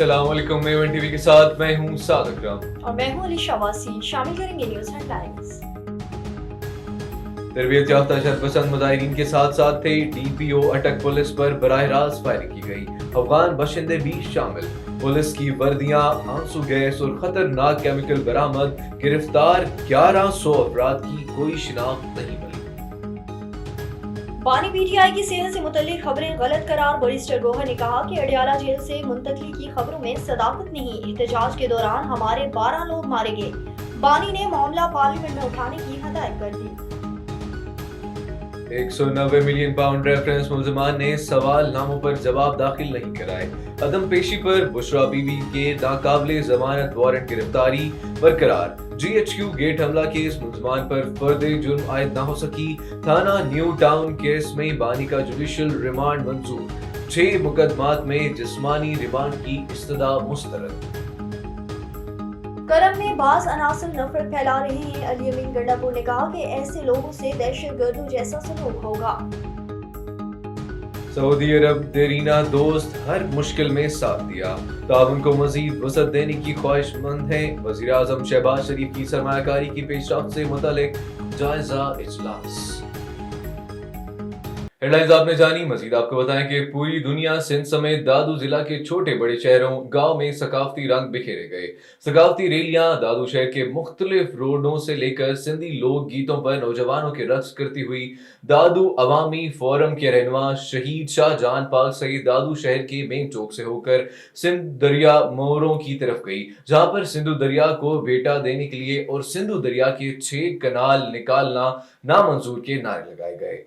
السلام علیکم، میں ون ٹی وی کے ساتھ میں ہوں سعد اکرم اور میں ہوں علی شواسی. شامل کریں گے نیوز ہیڈ لائنز. تربیت یافتہ شرط پسند مظاہرین کے ساتھ ساتھ تھے. ڈی پی او اٹک پولیس پر براہ راست فائرنگ کی گئی. افغان باشندے بھی شامل. پولیس کی وردیاں، آنسو گیس اور خطرناک کیمیکل برآمد. گرفتار 1100 افراد کی کوئی شناخت نہیں ملی. بانی پی ٹی آئی کی صحت سے متعلق خبریں غلط قرار. بیرسٹر گوہر نے کہا کہ اڈیالہ جیل سے منتقلی کی خبروں میں صداقت نہیں. احتجاج کے دوران ہمارے 12 لوگ مارے گئے. بانی نے معاملہ پارلیمنٹ میں اٹھانے کی ہدایت کر دی. 190 ملین پاؤنڈ ریفرنس ملزمان نے سوال ناموں پر جواب داخل نہیں کرائے. عدم پیشی پر بشرا بی بی کے ناقابل ضمانت وارنٹ گرفتاری برقرار. جی ایچ کیو گیٹ حملہ کیس ملزمان پر فرد جرم عائد نہ ہو سکی. تھانہ نیو ٹاؤن کیس میں بانی کا جوڈیشل ریمانڈ منظور. 6 مقدمات میں جسمانی ریمانڈ کی استدعا مسترد. کرم میں بعض عناصر نفرت پھیلا رہے ہیں. علی امین گنڈاپور نے کہا کہ ایسے لوگوں سے دہشت گردوں جیسا سلوک ہوگا. سعودی عرب دیرینہ دوست ہر مشکل میں ساتھ دیا. تعاون کو مزید وسعت دینے کی خواہش مند ہیں. وزیر اعظم شہباز شریف کی سرمایہ کاری کی پیش رفت سے متعلق جائزہ اجلاس. ہیڈ لائنز آپ نے جانی. مزید آپ کو بتائیں کہ پوری دنیا سندھ سمیت دادو ضلع کے چھوٹے بڑے شہروں گاؤں میں ثقافتی رنگ بکھیرے گئے. ثقافتی ریلیاں دادو شہر کے مختلف روڈوں سے لے کر سندھی لوک گیتوں پر نوجوانوں کے رقص کرتی ہوئی دادو عوامی فورم کے رہنما شہید شاہ جہاں پاک سعید دادو شہر کے مین چوک سے ہو کر سندھ دریا موروں کی طرف گئی، جہاں پر سندھو دریا کو بیٹا دینے کے لیے اور سندھو دریا کے 6 کنال نکالنا نامنظور کے نعرے لگائے گئے.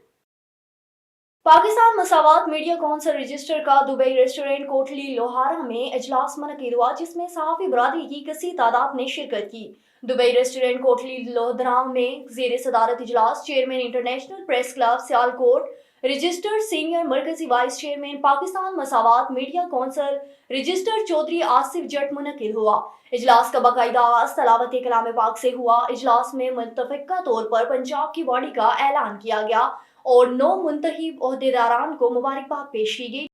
Pakistan Musawat media council register کا دبئی ریسٹورینٹ کوٹلی لوہارا میں اجلاس منعقد ہوا، جس میں صحافی برادری کی کثیر تعداد نے شرکت کی. دبئی ریسٹورینٹ کوٹلی لوہارا میں زیر صدارت اجلاس chairman international press club Sialkot register senior مرکزی vice chairman Pakistan Musawat media council register Chaudhry Asif Jat منعقد ہوا. اجلاس کا باقاعدہ آغاز تلاوت کلام پاک سے ہوا. اجلاس میں متفقہ طور پر پنجاب کی باڈی کا اعلان کیا گیا اور 9 منتخب عہدیداران کو مبارکباد پیش کی گئی.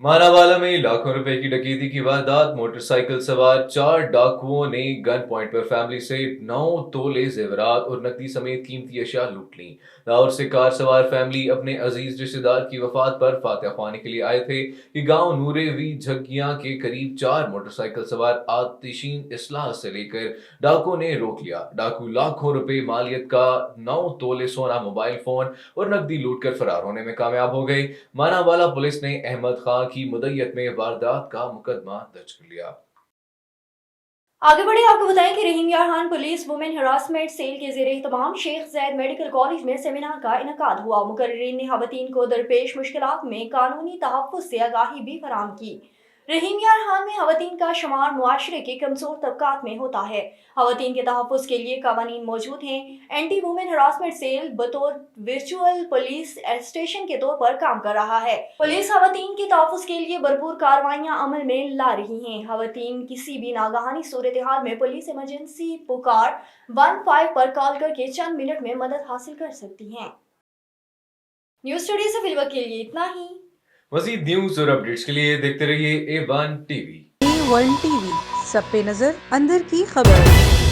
ماناوالا میں لاکھوں روپے کی ڈکیتی کی واردات. موٹر سائیکل سوار 4 ڈاکوؤں نے گن پوائنٹ پر فیملی سے 9 تولے زیورات اور نقدی سمیت قیمتی اشیاء لوٹ لیں. لاہور سے کار سوار فیملی اپنے عزیز رشتہ دار کی وفات پر فاتحہ خوانے کے لیے آئے تھے کہ گاؤں نورے وی جھگیاں کے قریب 4 موٹر سائیکل سوار آتشین اسلحہ سے لے کر ڈاکو نے روک لیا. ڈاکو لاکھوں روپے مالیت کا 9 تولے سونا، موبائل فون اور نقدی لوٹ کر فرار ہونے میں کامیاب ہو گئے. ماناوالا پولیس نے احمد خان کی مدعیت میں واردات کا مقدمہ درج کر لیا. آگے بڑھے آپ کو بتائیں کہ Rahim Yar Khan police woman harassment cell کے زیر اہتمام شیخ زید میڈیکل کالج میں سیمینار کا انعقاد ہوا. مقررین نے خواتین کو درپیش مشکلات میں قانونی تحفظ سے آگاہی بھی فراہم کی. رحیم یار خان میں خواتین کا شمار معاشرے کے کمزور طبقات میں ہوتا ہے. خواتین کے تحفظ کے لیے قوانین موجود ہیں. اینٹی وومن ہراسمنٹ سیل بطور ورچوئل پولیس اسٹیشن کے طور پر کام کر رہا ہے. پولیس خواتین کے تحفظ کے لیے بھرپور کارروائیاں عمل میں لا رہی ہیں. خواتین کسی بھی ناگہانی صورتحال میں پولیس ایمرجنسی پکار 15 پر کال کر کے چند منٹ میں مدد حاصل کر سکتی ہیں. نیوز ٹوڈے سے فی الوقت کے لیے اتنا ہی. مزید نیوز اور اپڈیٹس کے لیے دیکھتے رہیے A1 T V. A1 T V, سب پہ نظر، اندر کی خبر.